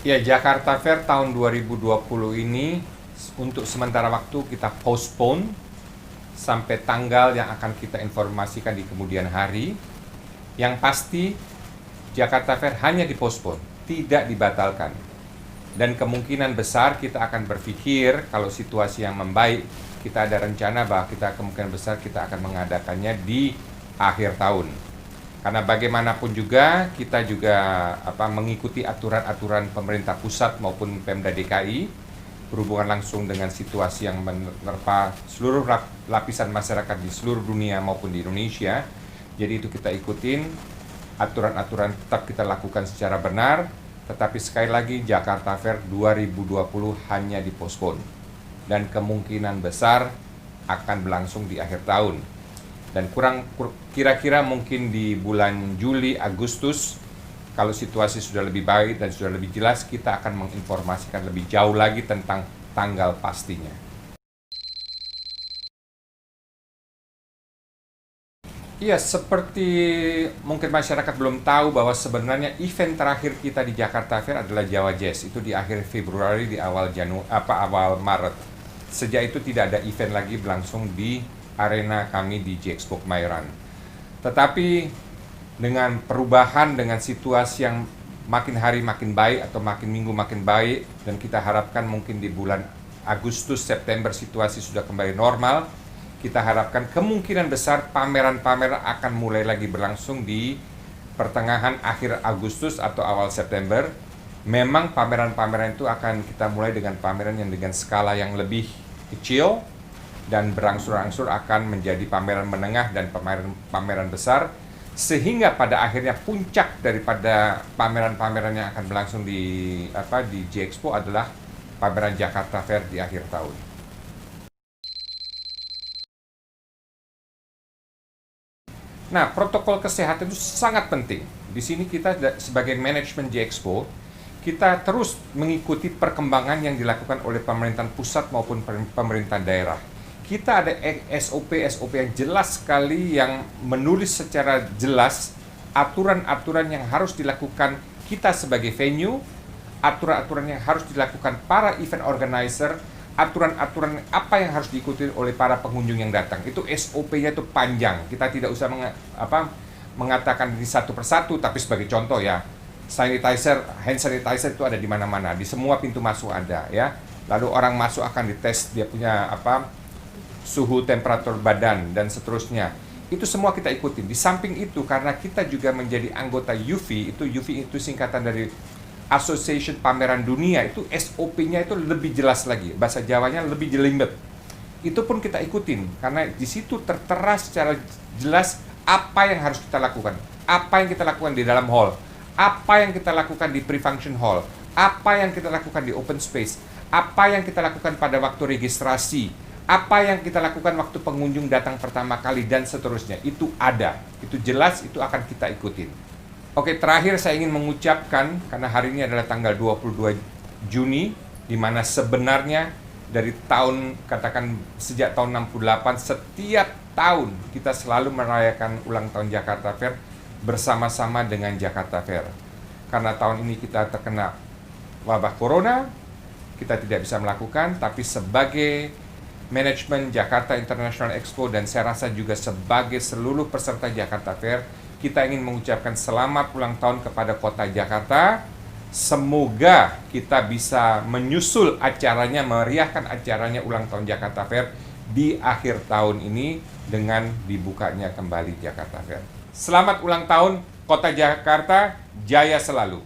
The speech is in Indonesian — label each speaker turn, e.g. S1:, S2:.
S1: Ya, Jakarta Fair tahun 2020 ini untuk sementara waktu kita postpone sampai tanggal yang akan kita informasikan di kemudian hari. Yang pasti Jakarta Fair hanya dipospon, tidak dibatalkan. Dan kemungkinan besar kita akan berpikir kalau situasi yang membaik, kita ada rencana bahwa kemungkinan besar kita akan mengadakannya di akhir tahun. Karena bagaimanapun juga kita juga mengikuti aturan-aturan pemerintah pusat maupun Pemda DKI berhubungan langsung dengan situasi yang menerpa seluruh lapisan masyarakat di seluruh dunia maupun di Indonesia. Jadi itu kita ikutin, aturan-aturan tetap kita lakukan secara benar, tetapi sekali lagi Jakarta Fair 2020 hanya dipospon dan kemungkinan besar akan berlangsung di akhir tahun. Dan kira-kira mungkin di bulan Juli, Agustus, kalau situasi sudah lebih baik dan sudah lebih jelas, kita akan menginformasikan lebih jauh lagi tentang tanggal pastinya. Iya, seperti mungkin masyarakat belum tahu bahwa sebenarnya event terakhir kita di Jakarta Fair adalah Jawa Jazz. Itu di akhir Februari, di awal awal Maret. Sejak itu tidak ada event lagi berlangsung di arena kami di J-Expo Kemayoran. Tetapi dengan perubahan, dengan situasi yang makin hari makin baik atau makin minggu makin baik, dan kita harapkan mungkin di bulan Agustus, September situasi sudah kembali normal, kita harapkan kemungkinan besar pameran-pameran akan mulai lagi berlangsung di pertengahan akhir Agustus atau awal September. Memang pameran-pameran itu akan kita mulai dengan pameran yang dengan skala yang lebih kecil dan berangsur-angsur akan menjadi pameran menengah dan pameran besar, sehingga pada akhirnya puncak daripada pameran-pameran yang akan berlangsung di J-Expo adalah pameran Jakarta Fair di akhir tahun. Nah, protokol kesehatan itu sangat penting. Di sini kita sebagai manajemen J-Expo, kita terus mengikuti perkembangan yang dilakukan oleh pemerintahan pusat maupun pemerintah daerah. Kita ada SOP yang jelas sekali yang menulis secara jelas aturan-aturan yang harus dilakukan kita sebagai venue, aturan-aturan yang harus dilakukan para event organizer, aturan-aturan apa yang harus diikuti oleh para pengunjung yang datang. Itu SOP-nya itu panjang. Kita tidak usah mengatakan ini satu persatu, tapi sebagai contoh ya, hand sanitizer itu ada di mana-mana, di semua pintu masuk ada ya. Lalu orang masuk akan dites dia punya suhu, temperatur badan, dan seterusnya. Itu semua kita ikutin. Di samping itu, karena kita juga menjadi anggota UV itu singkatan dari Association Pameran Dunia, itu SOP-nya itu lebih jelas lagi. Bahasa Jawanya lebih jelimet. Itu pun kita ikutin, karena di situ tertera secara jelas apa yang harus kita lakukan. Apa yang kita lakukan di dalam hall. Apa yang kita lakukan di pre-function hall. Apa yang kita lakukan di open space. Apa yang kita lakukan pada waktu registrasi. Apa yang kita lakukan waktu pengunjung datang pertama kali, dan seterusnya. Itu ada, itu jelas, itu akan kita ikutin. Oke, terakhir saya ingin mengucapkan, karena hari ini adalah tanggal 22 Juni, di mana sebenarnya dari sejak tahun 68, setiap tahun kita selalu merayakan ulang tahun Jakarta Fair bersama-sama dengan Jakarta Fair. Karena tahun ini kita terkena wabah corona, kita tidak bisa melakukan, tapi sebagai manajemen Jakarta International Expo dan saya rasa juga sebagai seluruh peserta Jakarta Fair, kita ingin mengucapkan selamat ulang tahun kepada Kota Jakarta. Semoga kita bisa menyusul acaranya, meriahkan acaranya ulang tahun Jakarta Fair di akhir tahun ini dengan dibukanya kembali Jakarta Fair. Selamat ulang tahun Kota Jakarta, jaya selalu.